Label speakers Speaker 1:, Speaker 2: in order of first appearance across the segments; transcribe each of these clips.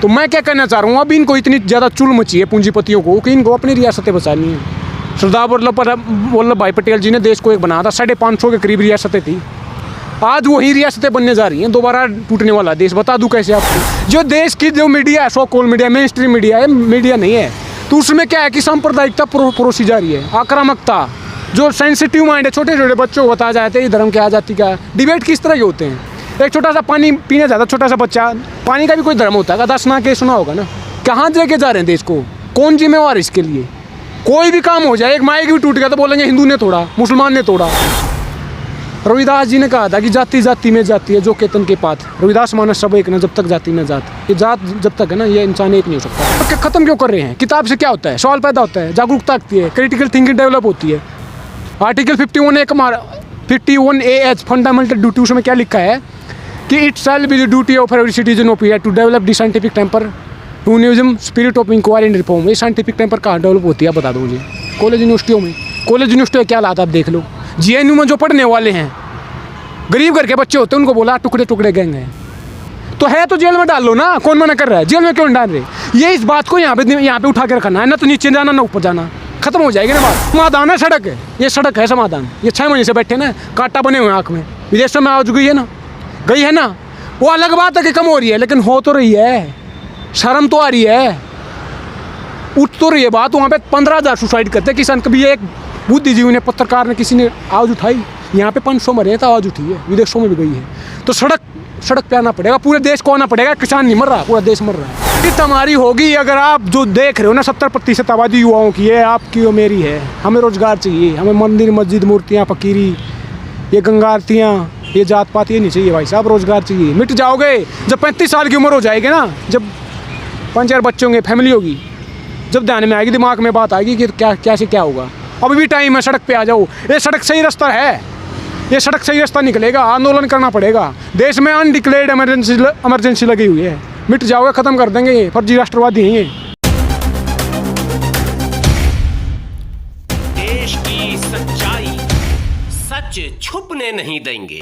Speaker 1: तो मैं क्या कहना चाह रहा हूँ, अब इनको इतनी ज़्यादा चुल मची है पूंजीपतियों को कि इनको अपनी रियासतें बचानी है। सरदार वल्लभ भाई पटेल जी ने देश को एक बनाया था, 550 के करीब रियासतें थी। आज वही रियासतें बनने जा रही हैं, दोबारा टूटने वाला देश। बता दूं कैसे आपको, जो देश की जो मीडिया है, so call media, mainstream media है, मीडिया नहीं है, तो उसमें क्या है कि सांप्रदायिकता परोसी जा रही है, आक्रामकता। जो सेंसिटिव माइंड है, छोटे छोटे बच्चों को बताया जाता है ये धर्म क्या, जाति क्या। डिबेट किस तरह के होते हैं, एक छोटा सा पानी पीने जाता, छोटा सा बच्चा, पानी का भी कोई धर्म होता है, 10 ना के सुना होगा ना। कहाँ लेके जा रहे हैं देश को, कौन जिम्मेवार है इसके लिए? कोई भी काम हो जाए, एक माइक भी टूट गया तो बोलेंगे हिंदू ने तोड़ा, मुसलमान ने तोड़ा। रविदास जी ने कहा था कि जाति जाति में जाति है जो केतन के पात। रविदास मानस सब एक न जब तक जाति न जात। ये जात जब तक है ना, ये इंसान एक नहीं हो सकता। तो खत्म क्यों कर रहे हैं? किताब से क्या होता है? सवाल पैदा होता है, जागरूकता आती है, क्रिटिकल थिंकिंग डेवलप होती है। आर्टिकल 51A फंडामेंटल ड्यूटी, उसमें क्या लिखा है कि it shall be the duty of every citizen of India to develop the scientific temper, humanism, spirit of inquiry and reform. ये साइंटिफिक टेम्पर कहाँ डेवलप होती है बता दो मुझे? कॉलेज यूनिवर्सिटियों में। कॉलेज यूनिवर्सिटी क्या हालात आप देख लो। GNU में जो पढ़ने वाले हैं गरीब घर के बच्चे होते हैं, उनको बोला टुकड़े टुकड़े गैंग हैं, तो है तो जेल में डाल लो ना, कौन मना कर रहा है? जेल में क्यों नहीं डाल रहे? ये इस बात को यहाँ पे उठा के रखना है ना, तो नीचे जाना ना ऊपर जाना, खत्म हो जाएगी ना बात। समाधान है सड़क है, ये सड़क है समाधान। ये 6 महीने से बैठे ना, कांटा बने हुए आँख में। विदेशों में आज गई है ना, वो अलग बात है कि कम हो रही है, लेकिन हो तो रही है, शर्म तो आ रही है, उठ तो रही है बात। वहाँ पे 15,000 सुसाइड करते किसान। कभी एक बुद्धिजीवी ने, पत्रकार ने, किसी ने आवाज़ उठाई? यहाँ पे 500 मरे हैं तो आवाज़ उठी है, विदेशों में भी गई है। तो सड़क पे आना पड़ेगा, पूरे देश को आना पड़ेगा। किसान नहीं मर रहा, पूरा देश मर रहा है। ये हमारी होगी अगर आप जो देख रहे हो ना, 70% आबादी युवाओं की है, आपकी और मेरी है। हमें रोजगार चाहिए, हमें मंदिर मस्जिद मूर्तियाँ फकीरी, ये गंगा आरतियाँ, ये जात पात ये नहीं चाहिए भाई साहब, रोजगार चाहिए। मिट जाओगे जब 35 साल की उम्र हो जाएगी ना, जब 5-4 बच्चे होंगे, फैमिली होगी, जब ध्यान में आएगी, दिमाग में बात आएगी कि क्या से क्या होगा। अभी भी टाइम है, सड़क पे आ जाओ। ये सड़क सही रास्ता है, ये सड़क सही रास्ता निकलेगा। आंदोलन करना पड़ेगा। देश में अनडिक्लेयर्ड इमरजेंसी लगी हुई है, मिट जाओगे, खत्म कर देंगे ये फर्जी राष्ट्रवादी हैं ये।
Speaker 2: देश की सच्चाई सच छुपने नहीं देंगे।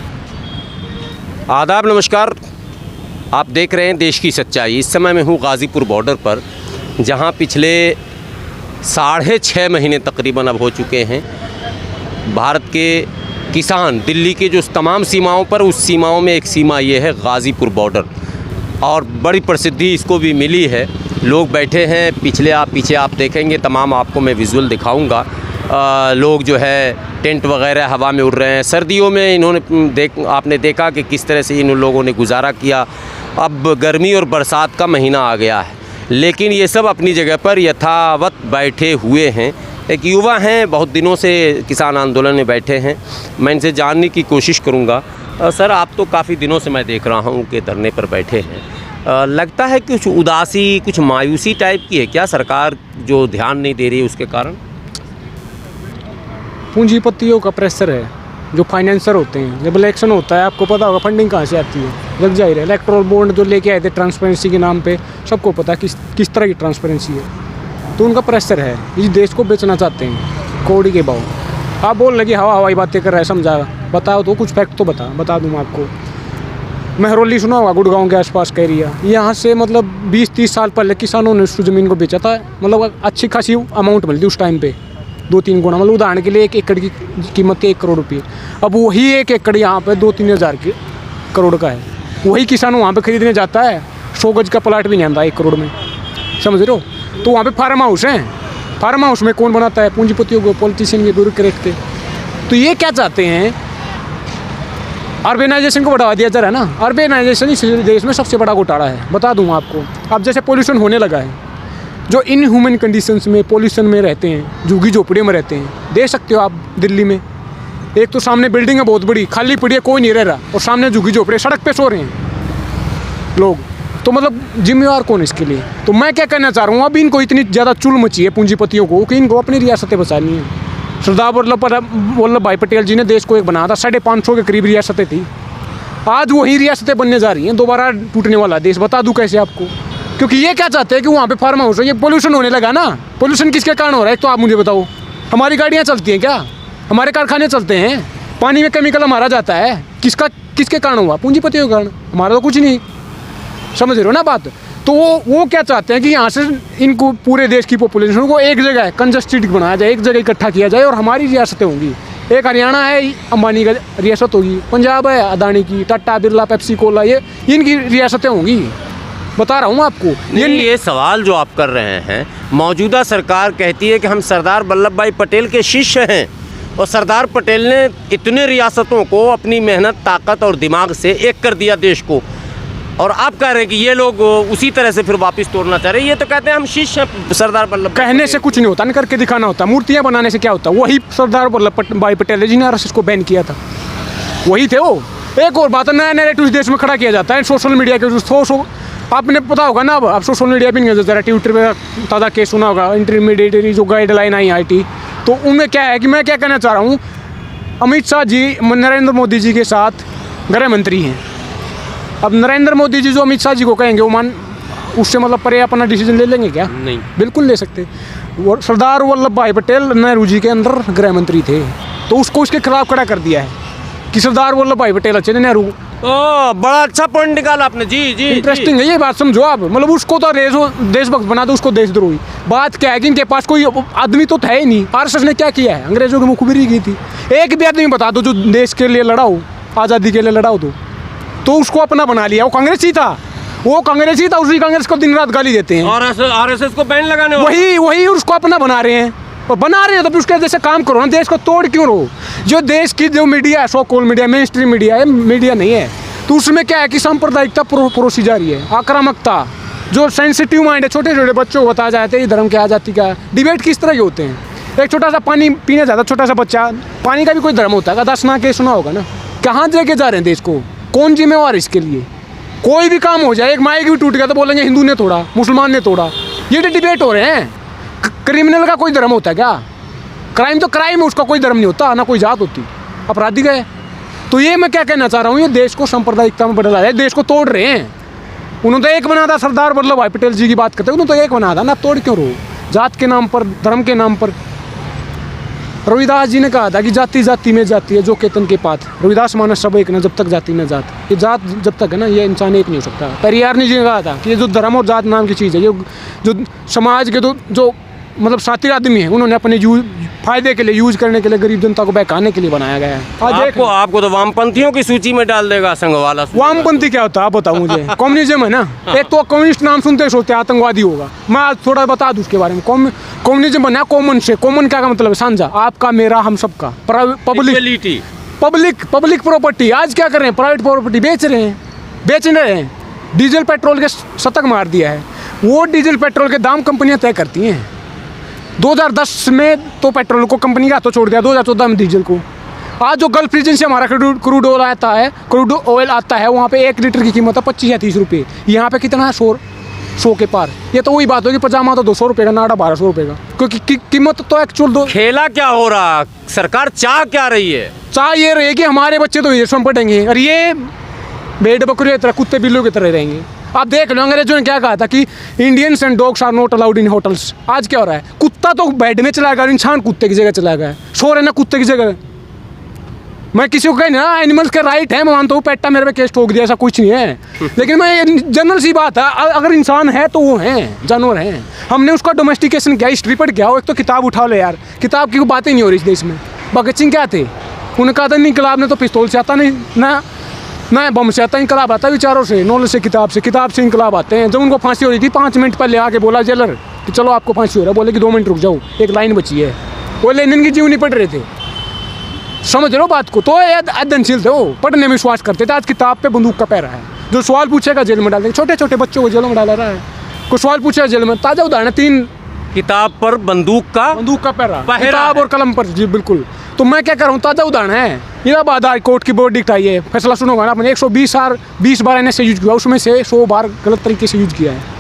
Speaker 3: आदाब, नमस्कार। आप देख रहे हैं देश की सच्चाई। इस समय मैं हूँ गाज़ीपुर बॉर्डर पर, जहाँ पिछले 6.5 महीने तकरीबन अब हो चुके हैं भारत के किसान दिल्ली के जो तमाम सीमाओं पर, उस सीमाओं में एक सीमा ये है गाज़ीपुर बॉर्डर, और बड़ी प्रसिद्धि इसको भी मिली है। लोग बैठे हैं पीछे आप देखेंगे, तमाम आपको मैं विजुअल दिखाऊंगा। लोग जो है टेंट वगैरह हवा में उड़ रहे हैं। सर्दियों में इन्होंने आपने देखा कि किस तरह से इन लोगों ने गुजारा किया। अब गर्मी और बरसात का महीना आ गया है, लेकिन ये सब अपनी जगह पर यथावत बैठे हुए हैं। एक युवा हैं, बहुत दिनों से किसान आंदोलन में बैठे हैं। मैं इनसे जानने की कोशिश करूंगा। सर, आप तो काफ़ी दिनों से मैं देख रहा हूं कि धरने पर बैठे हैं। लगता है कुछ उदासी, कुछ मायूसी टाइप की है क्या? सरकार जो ध्यान नहीं दे रही है उसके कारण?
Speaker 1: पूंजीपतियों का प्रेशर है, जो फाइनेंसर होते हैं। जब इलेक्शन होता है, आपको पता होगा फंडिंग कहाँ से आती है, लग जाहिर है। इलेक्टोरल बॉन्ड जो लेके आए थे ट्रांसपेरेंसी के नाम पे, सबको पता है किस तरह की ट्रांसपेरेंसी है। तो उनका प्रेशर है, इस देश को बेचना चाहते हैं कौड़ी के भाव। आप बोल लगे हवाई बातें कर रहा है, समझा, बताओ तो कुछ फैक्ट तो बता दूँ मैं आपको। महरौली सुना होगा, गुड़गांव के आसपास का एरिया। यहाँ से मतलब 20-30 साल पहले किसानों ने उस ज़मीन को बेचा था, मतलब अच्छी खासी अमाउंट मिलती उस टाइम पे, 2-3 गुना। मतलब उदाहरण के लिए 1 एकड़ की कीमत है 1 करोड़ रुपये। अब वही 1 एकड़ यहाँ पे 2-3 हज़ार करोड़ का है। वही किसान वहाँ पे खरीदने जाता है, 100 गज का प्लाट भी नहीं आता 1 करोड़ में, समझ रहे हो? तो वहाँ पे फार्म हाउस हैं। फार्म हाउस में कौन बनाता है? पूंजीपतियों को, पॉलिटिशियन के, ब्यूरोक्रेट के। तो ये क्या चाहते हैं? अर्बेनाइजेशन को बढ़ावा दिया जा रहा है ना। अर्बेनाइजेशन इस देश में सबसे बड़ा घोटाला है, बता दूँ आपको। अब जैसे पोल्यूशन होने लगा है, जो इन ह्यूमन कंडीशंस में, पोल्यूशन में रहते हैं, झुग्गी झोपड़ियों में रहते हैं, देख सकते हो आप दिल्ली में। एक तो सामने बिल्डिंग है बहुत बड़ी, खाली पड़ी है, कोई नहीं रह रहा, और सामने झुग्गी झोपड़े, सड़क पे सो रहे हैं लोग। तो मतलब जिम्मेवार कौन इसके लिए? तो मैं क्या कहना चाह रहा हूँ, अब इनको इतनी ज़्यादा चुल मची है पूंजीपतियों को कि इनको अपनी रियासतें बचानी है। सरदार वल्लभ भाई पटेल जी ने देश को एक बनाया था, 550 के करीब रियासतें थी। आज वही रियासतें बनने जा रही हैं, दोबारा टूटने वाला देश। बता दूं कैसे आपको? क्योंकि ये क्या चाहते हैं कि वहाँ पे फार्म हाउस है, ये पोल्यूशन होने लगा ना। पोल्यूशन किसके कारण हो रहा है? तो आप मुझे बताओ। हमारी गाड़ियाँ चलती हैं क्या? हमारे कारखाने चलते हैं, पानी में केमिकल हमारा जाता है, किसके कारण हुआ? पूंजीपतियों के कारण। हमारा तो कुछ नहीं, समझ रहे हो ना बात? तो वो क्या चाहते हैं कि यहाँ से इनको पूरे देश की पॉपुलेशन को एक जगह कंजस्टेड बनाया जाए, एक जगह इकट्ठा किया जाए और हमारी रियासतें होंगी। एक हरियाणा है, अंबानी का रियासत होगी, पंजाब है अदानी की, टाटा बिरला, पेप्सी कोला, ये इनकी रियासतें होंगी। बता रहा हूँ आपको।
Speaker 3: ये सवाल जो आप कर रहे हैं, मौजूदा सरकार कहती है कि हम सरदार वल्लभ भाई पटेल के शिष्य हैं और सरदार पटेल ने इतने रियासतों को अपनी मेहनत, ताकत और दिमाग से एक कर दिया देश को, और आप कह रहे हैं कि ये लोग उसी तरह से फिर वापस तोड़ना चाह रहे हैं। ये तो कहते हैं हम शिष्य हैं सरदार वल्लभ।
Speaker 1: कहने से कुछ नहीं होता, न करके दिखाना होता। मूर्तियाँ बनाने से क्या होता? वही सरदार वल्लभ भाई पटेल है जिन्होंने आरएसएस को बैन किया था, वही थे वो। एक और बात है, नया नैरेटिव इस देश में खड़ा किया जाता है सोशल मीडिया के। आपने पता होगा ना, अब सोशल मीडिया भी नहीं है, जरा ट्विटर पे ताज़ा केस सुना होगा, इंटरमीडिएटरी जो गाइडलाइन आई आईटी, तो उनमें क्या है कि मैं क्या कहना चाह रहा हूँ, अमित शाह जी नरेंद्र मोदी जी के साथ गृह मंत्री हैं। अब नरेंद्र मोदी जी जो अमित शाह जी को कहेंगे वो उससे मतलब परे अपना डिसीजन ले लेंगे क्या?
Speaker 3: नहीं,
Speaker 1: बिल्कुल ले सकते। वो सरदार वल्लभ भाई पटेल नेहरू जी के अंदर गृह मंत्री थे, तो उसको उसके खिलाफ खड़ा कर दिया है कि सरदार वल्लभ भाई पटेल अच्छे थे, नेहरू।
Speaker 3: ओ, बड़ा अच्छा पॉइंट निकाला आपने। जी जी,
Speaker 1: इंटरेस्टिंग है ये बात, समझो आप। मतलब उसको तो देशभक्त बना दो, उसको देशद्रोही। बात क्या है कि इनके पास कोई आदमी तो था ही नहीं। आरएसएस ने क्या किया है? अंग्रेजों की मुखबिरी की थी। एक भी आदमी बता दो जो देश के लिए लड़ा हो, आज़ादी के लिए लड़ा हो, तो उसको अपना बना लिया। वो कांग्रेसी था, उसी कांग्रेस को दिन रात गाली देते हैं
Speaker 3: और आरएसएस को बैन लगाने
Speaker 1: वही उसको अपना बना रहे हैं। और बना रहे हैं तो उसके जैसे काम करो ना, देश को तोड़ क्यों रहो? जो देश की जो मीडिया है, so call media, mainstream media है, मीडिया नहीं है, तो उसमें क्या है कि सांप्रदायिकता परोसी जा रही है, आक्रामकता। जो सेंसिटिव माइंड है, छोटे छोटे बच्चों को बताया जाता है ये धर्म क्या, जाति क्या। डिबेट किस तरह के होते हैं? एक छोटा सा पानी पीने जाता, छोटा सा बच्चा, पानी का भी कोई धर्म होता है? दस ना के सुना होगा ना। कहाँ लेके जा रहे हैं देश को? कौन जिम्मेवार इसके लिए? कोई भी काम हो जाए, एक माइक भी टूट गया तो बोलेंगे हिंदू ने तोड़ा, मुसलमान ने तोड़ा। ये तो डिबेट हो रहे हैं। क्रिमिनल का कोई धर्म होता है क्या? क्राइम तो क्राइम है, उसका कोई धर्म नहीं होता, ना कोई जात होती। अपराधी का है। तो ये मैं क्या कहना चाह रहा हूँ, ये देश को सांप्रदायिकता में बदला है, देश को तोड़ रहे हैं। उन्होंने तो एक बना था, सरदार वल्लभ भाई पटेल जी की बात करते हैं, उन्होंने तो एक बना था ना, तोड़ क्यों रहो? जात के नाम पर, धर्म के नाम पर। रविदास जी ने कहा था कि जाति जाति में जाति है, जो केतन के पात। रविदास मानस सब एक न, जब तक जाति न जात। ये जात जब तक है ना, ये इंसान एक नहीं हो सकता। पेरियार जी ने कहा था कि ये जो धर्म और जात नाम की चीज़ है, ये जो समाज के जो मतलब साथी आदमी है, उन्होंने अपने फायदे के लिए, यूज करने के लिए, गरीब जनता को बहकाने के लिए बनाया गया है।
Speaker 3: आपको तो वामपंथियों की सूची में डाल देगा संघ वाला।
Speaker 1: वामपंथी क्या होता है आप बताओ मुझे? कम्युनिज्म है ना। एक तो कम्युनिस्ट नाम सुनते हैं सोचते हैं आतंकवादी होगा। मैं आज थोड़ा बता दूं उसके बारे में। कम्युनिज्म बना कॉमन से। कॉमन क्या का मतलब है? साझा, आपका, मेरा, हम सबका। Public property. आज क्या कर रहे हैं? प्राइवेट प्रॉपर्टी बेच रहे हैं। डीजल पेट्रोल के शतक मार दिया है। वो डीजल पेट्रोल के दाम कंपनियां तय करती हैं। 2010 में तो पेट्रोल को कंपनी का हाथों छोड़ दिया, 2014 में डीजल को। आज जो गल्फ रीजन से हमारा क्रूड ऑयल आता है, वहाँ पे 1 लीटर की कीमत है 25 या 30 रुपये। यहाँ पे कितना है? 100 के पार। ये तो वही बात होगी, पजामा तो 200 रुपये का, नाड़ा 1200 रुपये का, क्योंकि कीमत तो एक्चुअल दो।
Speaker 3: खेला क्या हो रहा? सरकार चाह क्या रही है?
Speaker 1: चाह ये रही है कि हमारे बच्चे तो विदेशों में पढ़ेंगे और ये भेड़ बकरी की तरह, कुत्ते बिल्लों की तरह रहेंगे। आप देख लो, अंग्रेजों ने क्या कहा था कि Indians and dogs are not allowed in hotels. आज क्या हो रहा है? कुत्ता तो बेड में चला गया, इंसान कुत्ते की जगह चला गया है। सो रहे ना कुत्ते की जगह। मैं किसी को कहीं ना, एनिमल्स के राइट है, मैं मानता हूँ, पेट्टा मेरे पे केस ठोक दिया, ऐसा कुछ नहीं है। लेकिन मैं जनरल सी बात है, अगर इंसान है तो वो हैं, जानवर हैं। हमने उसका डोमेस्टिकेशन किया, हिस्ट्री पढ़ किया। एक तो किताब उठा लो यार, किताब की बातें नहीं हो रही इस देश में। भगत सिंह क्या थे? उन्होंने कहा था इनकलाब ने तो पिस्तौल से आता नहीं ना बम से आता, इनकलाब आता विचारों से, नॉलेज से, किताब से इनकलाब आते हैं। जब उनको फांसी हो रही थी, 5 मिनट पहले आके बोला जेलर कि चलो आपको फांसी हो रहा है, बोले कि 2 मिनट रुक जाओ, एक लाइन बची है। वो लेनिन की जीवनी पढ़ रहे थे। समझ लो बात को। तो अध्ययनशील थे, वो पढ़ने में विश्वास करते थे। आज किताब पे बंदूक का पैरा है। जो सवाल पूछेगा जेल में डाल देंगे। छोटे छोटे बच्चों को जेलों में डाला रहा है। कोई सवाल पूछेगा जेल में। ताज़ा उदाहरण है, 3
Speaker 3: किताब पर बंदूक का
Speaker 1: पैरा, किताब और कलम पर। जी बिल्कुल। तो मैं क्या कर रहा हूँ, ताज़ा उदाहरण है। इलाहाबाद हाई कोर्ट की वर्डिक्ट आई है, फैसला सुनोगा ना आपने। 120 बार NSA यूज किया, उसमें से 100 बार गलत तरीके से यूज किया है।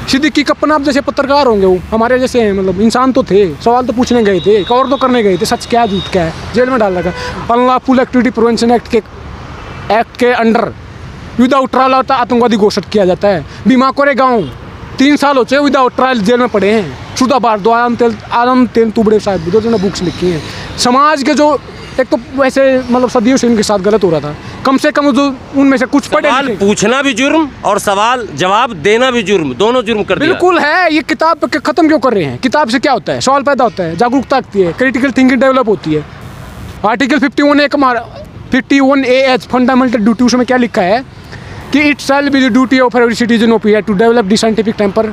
Speaker 1: सिद्दीकी कप्पन आप जैसे पत्रकार होंगे, वो हमारे जैसे हैं, मतलब इंसान तो थे, सवाल तो पूछने गए थे, कवर तो करने गए थे, सच क्या झूठ क्या है, जेल में डाल रखा। अनलॉफुल एक्टिविटी प्रिवेंशन एक्ट के अंडर विदाउट ट्रायल आतंकवादी घोषित किया जाता है। भीमा कोरेगांव 3 साल हो चुके विदाउट ट्रायल जेल में पड़े हैं। शुदा बार आनंद तेल तुबड़े साहब, 2 बुक्स लिखी हैं। समाज के जो एक तो वैसे मतलब सदियों से इनके साथ गलत हो रहा था, कम से कम जो उनमें से कुछ पढ़े
Speaker 3: सवाल
Speaker 1: लिखे।
Speaker 3: पूछना भी जुर्म और सवाल जवाब देना भी जुर्म, दोनों जुर्म कर दिया।
Speaker 1: बिल्कुल है, ये किताब पे खत्म क्यों कर रहे हैं? किताब से क्या होता है? सवाल पैदा होता है, जागरूकता आती है, क्रिटिकल थिंकिंग डेवलप होती है। आर्टिकल 51A फंडामेंटल ड्यूटी, उसमें क्या लिखा है कि it shall be the duty of every citizen of India to develop the scientific temper,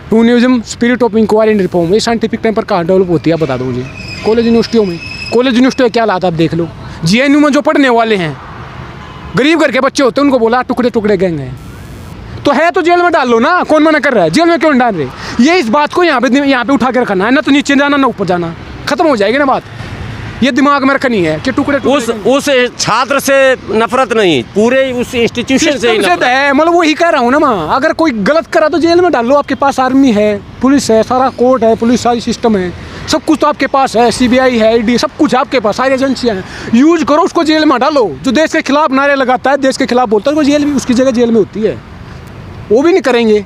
Speaker 1: humanism, spirit of inquiry and reform. ये साइंटिफिक टेम्पर कहाँ डेवलप होती है बता दो मुझे? कॉलेज यूनिवर्सिटियों में। कॉलेज यूनिवर्सिटी क्या हालात आप देख लो। JNU में जो पढ़ने वाले हैं गरीब घर के बच्चे होते हैं, उनको बोला टुकड़े टुकड़े गैंग हैं, तो है तो जेल में डाल लो ना, कौन मना कर रहा है? जेल में क्यों नहीं डाल रहे? ये इस बात को यहाँ पे उठा के रखना है ना, तो नीचे जाना ना ऊपर जाना, खत्म हो जाएगी ना बात। ये दिमाग में रखनी है कि टुकड़े
Speaker 3: उस छात्र से नफरत नहीं, पूरे उस इंस्टीट्यूशन से ही नफरत
Speaker 1: है। मतलब वही कह रहा हूँ ना मैं, अगर कोई गलत करा तो जेल में डाल लो। आपके पास आर्मी है, पुलिस है, सारा कोर्ट है, पुलिस सारी सिस्टम है, सब कुछ तो आपके पास है, CBI है, ED, सब कुछ आपके पास, सारी एजेंसियां हैं। यूज करो, उसको जेल में डालो। जो देश के खिलाफ नारे लगाता है, देश के खिलाफ बोलता है, वो जेल में, उसकी जगह जेल में होती है। वो भी नहीं करेंगे।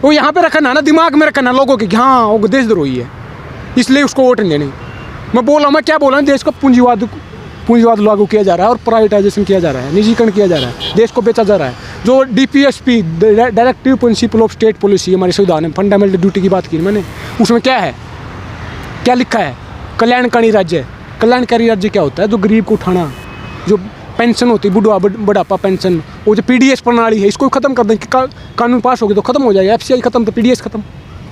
Speaker 1: वो यहाँ पे रखना ना, दिमाग में रखना लोगों के, हाँ वो देशद्रोही है, इसलिए उसको वोट नहीं देने। मैं बोल रहा हूँ, मैं क्या बोल रहा हूँ, देश को पूंजीवाद लागू किया जा रहा है और प्राइवेटाइजेशन किया जा रहा है, निजीकरण किया जा रहा है, देश को बेचा जा रहा है। जो DPSP directive principle of state policy, हमारे संविधान में फंडामेंटल ड्यूटी की बात की मैंने, उसमें क्या है, क्या लिखा है? कल्याणकारी राज्य। कल्याणकारी राज्य क्या होता है? जो गरीब को उठाना, जो पेंशन होती है, बुढ़ापा पेंशन, वो जो PDS प्रणाली है, इसको खत्म कर दें। कानून पास हो गया तो खत्म हो जाएगा, FCI खत्म तो PDS खत्म,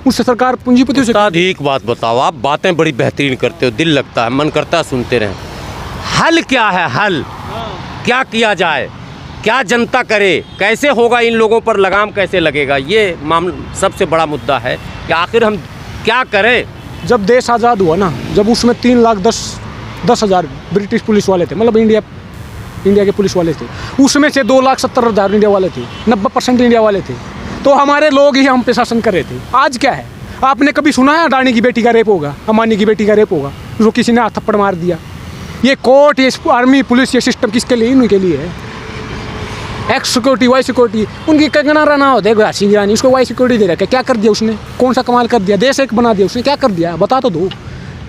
Speaker 1: उससे सरकार पूंजीपति से।
Speaker 3: एक बात बताओ, आप बातें बड़ी बेहतरीन करते हो, दिल लगता है, मन करता है सुनते रहें। हल क्या है? हल क्या किया जाए? क्या जनता करे? कैसे होगा? इन लोगों पर लगाम कैसे लगेगा? ये मामला सबसे बड़ा मुद्दा है कि आखिर हम क्या करें।
Speaker 1: जब देश आज़ाद हुआ ना, जब उसमें 3,10,000 ब्रिटिश पुलिस वाले थे, मतलब इंडिया के पुलिस वाले थे, उसमें से 2,70,000 इंडिया वाले थे, 90% इंडिया वाले थे। तो हमारे लोग ही हम पे शासन कर रहे थे। आज क्या है? आपने कभी सुना है अडानी की बेटी का रेप होगा, अंबानी की बेटी का रेप होगा, जो किसी ने हाथ थप्पड़ मार दिया? ये कोर्ट, ये आर्मी, पुलिस, ये सिस्टम किसके लिए? इनके लिए है। एक्स सिक्योरिटी, वाई सिक्योरिटी, उनकी कंगना राना होता है घासी गिरानी, उसको वाई सिक्योरिटी दे रखा है। क्या कर दिया उसने? कौन सा कमाल कर दिया? देश एक बना दिया उसने, क्या कर दिया? बता तो दो।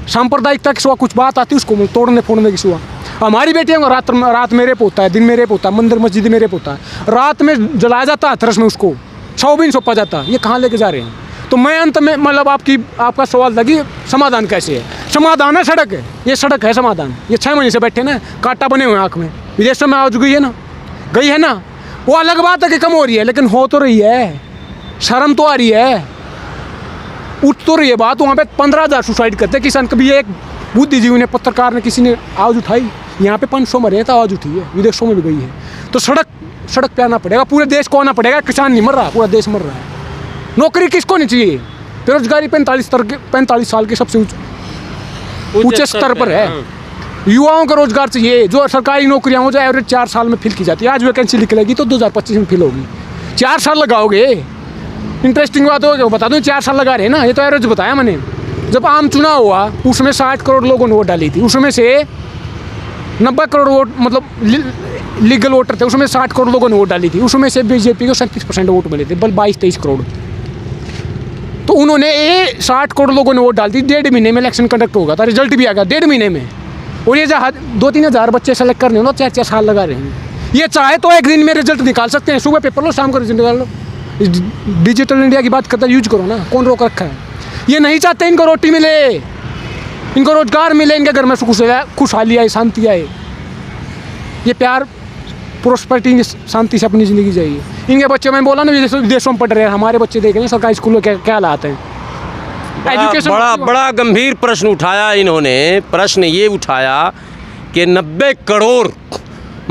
Speaker 1: सांप्रदायिकता की सिवा कुछ बात आती है उसको तोड़ने फोड़ने की सिवा? हमारी बेटियों को रात में रेप होता है, दिन में रेप होता है, मंदिर मस्जिद में रेप होता है, रात में जलाया जाता है हाथरस में, उसको छाव भी नहीं सौंपा जाता। ये कहाँ लेके जा रहे हैं? तो मैं अंत में मतलब आपका सवाल था कि समाधान कैसे है? समाधान है सड़क है, ये सड़क है समाधान। ये 6 महीने से बैठे ना, कांटा बने हुए आँख में। विदेशों में आज गई है ना, वो अलग बात है कि कम हो रही है, लेकिन हो तो रही है, शर्म तो आ रही है, उठ तो रही है बात। वहाँ पे 15,000 सुसाइड करते किसान। कभी एक बुद्धिजीवी ने, पत्रकार ने, किसी ने आवाज़ उठाई? यहाँ पे 500 मरे हैं तो आवाज़ उठी है, विदेशों में भी गई है। तो सड़क पे आना पड़ेगा, पूरे देश को आना पड़ेगा। किसान नहीं मर रहा, पूरा देश मर रहा है। नौकरी किसको नहीं चाहिए? बेरोजगारी 45 साल के सबसे ऊंचे स्तर पर है। युवाओं को रोजगार चाहिए, जो सरकारी नौकरियां हो, जो एवरेज 4 साल में फिल की जाती है। आज वैकेंसी निकलेगी तो 2025 में फिल होगी। 4 साल लगाओगे? इंटरेस्टिंग बात हो, बता दूँ 4 साल लगा रहे हैं ना, ये तो एवरेज बताया मैंने। जब आम चुनाव हुआ उसमें 60 करोड़ लोगों ने वोट डाली थी, उसमें से 90 करोड़ वोट मतलब लीगल वोटर थे, उसमें 60 करोड़ लोगों ने वोट डाली थी। उसमें से BJP को 37% वोट मिले थे, बल 22-23 करोड़। तो उन्होंने 60 करोड़ लोगों ने वोट डाल दी। 1.5 महीने में इलेक्शन कंडक्ट होगा था, रिजल्ट भी आ गया 1.5 महीने में। और ये 2-3 हज़ार बच्चे सेलेक्ट करने हो ना, 4-4 साल लगा रहे हैं। ये चाहे तो एक दिन में रिजल्ट निकाल सकते हैं, सुबह पेपर लो, शाम को रिजल्ट निकाल लो। डिजिटल इंडिया की बात करता है, यूज करो ना, कौन रोक रखा है? ये नहीं चाहते इनको रोटी मिले, इनको रोजगार मिले, इनके घर में खुशहाली आए, शांति आए, ये प्यार प्रोस्पेरिटी शांति से अपनी ज़िंदगी जाइए। इनके बच्चे, मैं बोला ना विदेशों में पढ़ रहे हैं, हमारे बच्चे देख रहे हैं सरकारी स्कूलों के क्या हालात हैं।
Speaker 3: बड़ा गंभीर प्रश्न उठाया इन्होंने। प्रश्न ये उठाया कि 90 करोड़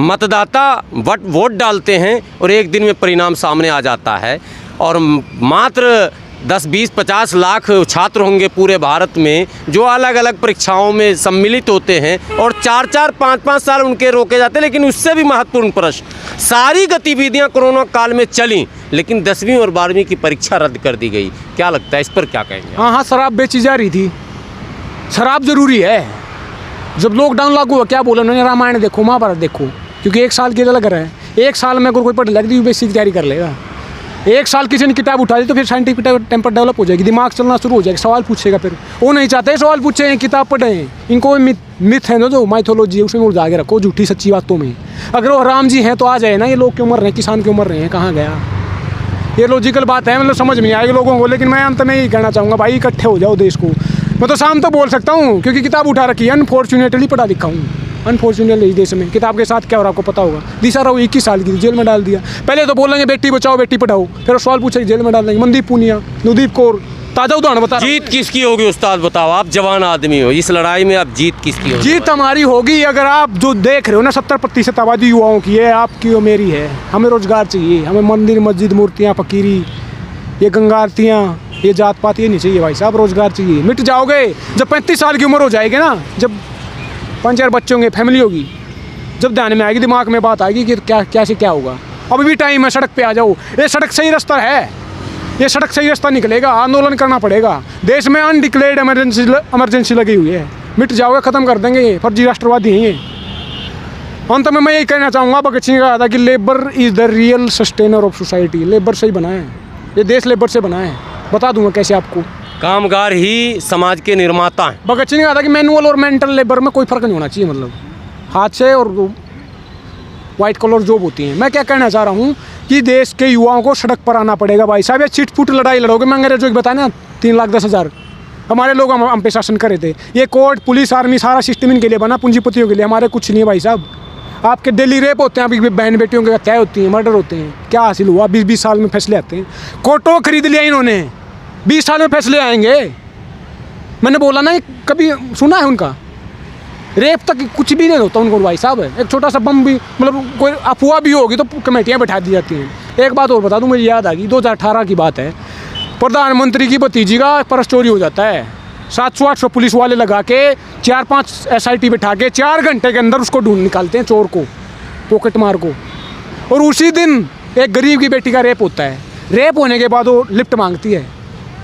Speaker 3: मतदाता वोट डालते हैं और एक दिन में परिणाम सामने आ जाता है, और मात्र 10-20-50 लाख छात्र होंगे पूरे भारत में जो अलग अलग परीक्षाओं में सम्मिलित होते हैं, और 4-4, 5-5 साल उनके रोके जाते हैं। लेकिन उससे भी महत्वपूर्ण प्रश्न, सारी गतिविधियां कोरोना काल में चली, लेकिन 10वीं और 12वीं की परीक्षा रद्द कर दी गई। क्या लगता है, इस पर क्या कहेंगे?
Speaker 1: हाँ, शराब बेची जा रही थी। शराब ज़रूरी है। जब लॉकडाउन लागू हुआ, क्या बोला उन्होंने? रामायण देखो, महाभारत देखो, क्योंकि 1 साल के लिए लग रहा है। 1 साल में अगर कोई पढ़ लग UPSC की तैयारी कर लेगा, 1 साल किसी ने किताब उठा दी तो फिर साइंटिफिक टेम्पर डेवलप हो जाएगी, दिमाग चलना शुरू हो जाएगा, सवाल पूछेगा। फिर वो नहीं चाहते सवाल पूछे, किताब पढ़े, इनको मिथ है ना, जो माइथोलॉजी है उसमें उलझा के रखो झूठी सच्ची बातों में। अगर वो राम जी हैं तो आ जाए ना, ये लोग क्यों मर रहे हैं, किसान क्यों मर रहे हैं, कहाँ गया? ये लॉजिकल बात है, मतलब समझ में नहीं आएगी लोगों को। लेकिन मैं अंत में यही कहना चाहूँगा भाई, इकट्ठे हो जाओ देश को। मैं तो शाम तो बोल सकता हूँ क्योंकि किताब उठा रखी है, अनफॉर्चुनेटली पढ़ा लिखा हूँ। अनफॉर्चुनेटली इस देश में किताब के साथ क्या हो रहा आपको पता होगा। दिशा राव 21 साल की थी, जेल में डाल दिया। पहले तो बोलेंगे बेटी बचाओ बेटी पढ़ाओ, फिर सवाल पूछे जेल में डाल देंगे। मनदीप पूनिया, नुदीप कौर, ताज़ा उदाहरण बता।
Speaker 3: जीत किसकी होगी उस्ताद बताओ, आप जवान आदमी हो, इस लड़ाई में आप जीत किसकी होगी?
Speaker 1: जीत हमारी होगी। अगर आप जो देख रहे हो ना 70% आबादी युवाओं की है, आपकी और मेरी है। हमें रोजगार चाहिए, हमें मंदिर मस्जिद मूर्तियाँ फकीरी, ये गंगा आरतियाँ, ये जात पात ये नहीं चाहिए भाई साहब, रोजगार चाहिए। मिट जाओगे जब 35 साल की उम्र हो जाएगी ना, जब 5-4 बच्चे होंगे, फैमिली होगी, जब ध्यान में आएगी, दिमाग में बात आएगी कि क्या से क्या होगा। अभी भी टाइम है, सड़क पे आ जाओ। ये सड़क सही रास्ता है, ये सड़क सही रास्ता निकलेगा। आंदोलन करना पड़ेगा। देश में अनडिक्लेयर्ड इमरजेंसी लगी हुई है, मिट जाओगे, ख़त्म कर देंगे ये फर्जी राष्ट्रवादी हैं ये। अंत में मैं यही कहना चाहूँगा, भगत सिंह का था कि labour is the real sustainer of society. Labour से ही बना है ये देश, लेबर से बना है। बता दूंगा कैसे आपको।
Speaker 3: कामगार ही समाज के निर्माता हैं।
Speaker 1: भगत सिंह ने कहा था कि मैनुअल और मेंटल लेबर में कोई फ़र्क नहीं होना चाहिए, मतलब हाथ से और वाइट कॉलर जॉब होती हैं। मैं क्या कहना चाह रहा हूँ कि देश के युवाओं को सड़क पर आना पड़ेगा भाई साहब। ये चिट फुट लड़ाई लड़ोगे। मैं अंग्रेजों को बताया ना 3,10,000 हमारे लोग हम पे शासन करे थे। ये कोर्ट पुलिस आर्मी सारा सिस्टम इनके लिए बना, पूंजीपतियों के लिए। हमारे कुछ नहीं है भाई साहब। आपके डेली रेप होते हैं, आपकी बहन बेटियों के हत्याएं होती हैं, मर्डर होते हैं। क्या हासिल हुआ? 20-20 साल में फैसले आते हैं। कोर्टों को खरीद लिया इन्होंने, 20 साल में फैसले आएंगे। मैंने बोला ना, कभी सुना है उनका? रेप तक कुछ भी नहीं होता उनको भाई साहब। एक छोटा सा बम भी, मतलब कोई अफवाह भी होगी तो कमेटियाँ बैठा दी जाती हैं। एक बात और बता दूं, मुझे याद आ गई, 2018 की बात है। प्रधानमंत्री की भतीजी का पर्स चोरी हो जाता है। 700-800 पुलिस वाले लगा के 4-5 SIT बैठा के 4 घंटे के अंदर उसको ढूंढ निकालते हैं, चोर को, पॉकेट मार को। और उसी दिन एक गरीब की बेटी का रेप होता है। रेप होने के बाद वो लिफ्ट मांगती है,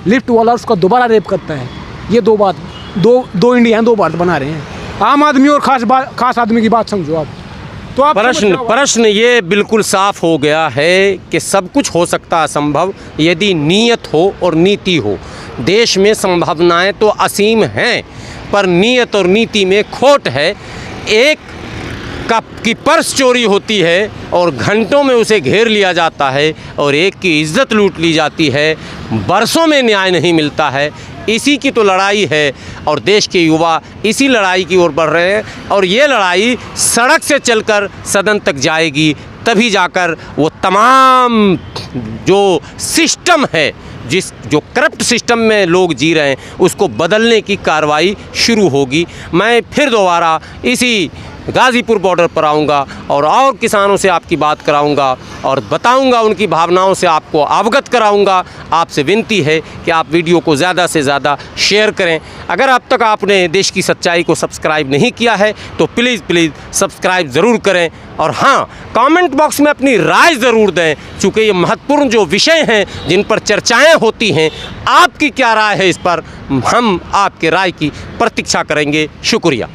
Speaker 1: लिफ्ट वाला उसका दोबारा रेप करता है। ये दो इंडिया हैं, 2 भारत बना रहे हैं। आम आदमी और खास आदमी की बात समझो आप। तो आप
Speaker 3: प्रश्न ये बिल्कुल साफ हो गया है कि सब कुछ हो सकता है संभव यदि नीयत हो और नीति हो। देश में संभावनाएं तो असीम हैं, पर नीयत और नीति में खोट है। एक की पर्स चोरी होती है और घंटों में उसे घेर लिया जाता है, और एक की इज्जत लूट ली जाती है, बरसों में न्याय नहीं मिलता है। इसी की तो लड़ाई है और देश के युवा इसी लड़ाई की ओर बढ़ रहे हैं। और ये लड़ाई सड़क से चलकर सदन तक जाएगी, तभी जाकर वो तमाम जो सिस्टम है, जो करप्ट सिस्टम में लोग जी रहे हैं, उसको बदलने की कार्रवाई शुरू होगी। मैं फिर दोबारा इसी गाज़ीपुर बॉर्डर पर आऊँगा और किसानों से आपकी बात कराऊँगा और बताऊँगा, उनकी भावनाओं से आपको अवगत कराऊँगा। आपसे विनती है कि आप वीडियो को ज़्यादा से ज़्यादा शेयर करें। अगर अब तक आपने देश की सच्चाई को सब्सक्राइब नहीं किया है तो प्लीज़ सब्सक्राइब ज़रूर करें। और हाँ, कमेंट बॉक्स में अपनी राय ज़रूर दें, चूँकि ये महत्वपूर्ण जो विषय हैं जिन पर चर्चाएँ होती हैं, आपकी क्या राय है इस पर? हम आपके राय की प्रतीक्षा करेंगे। शुक्रिया।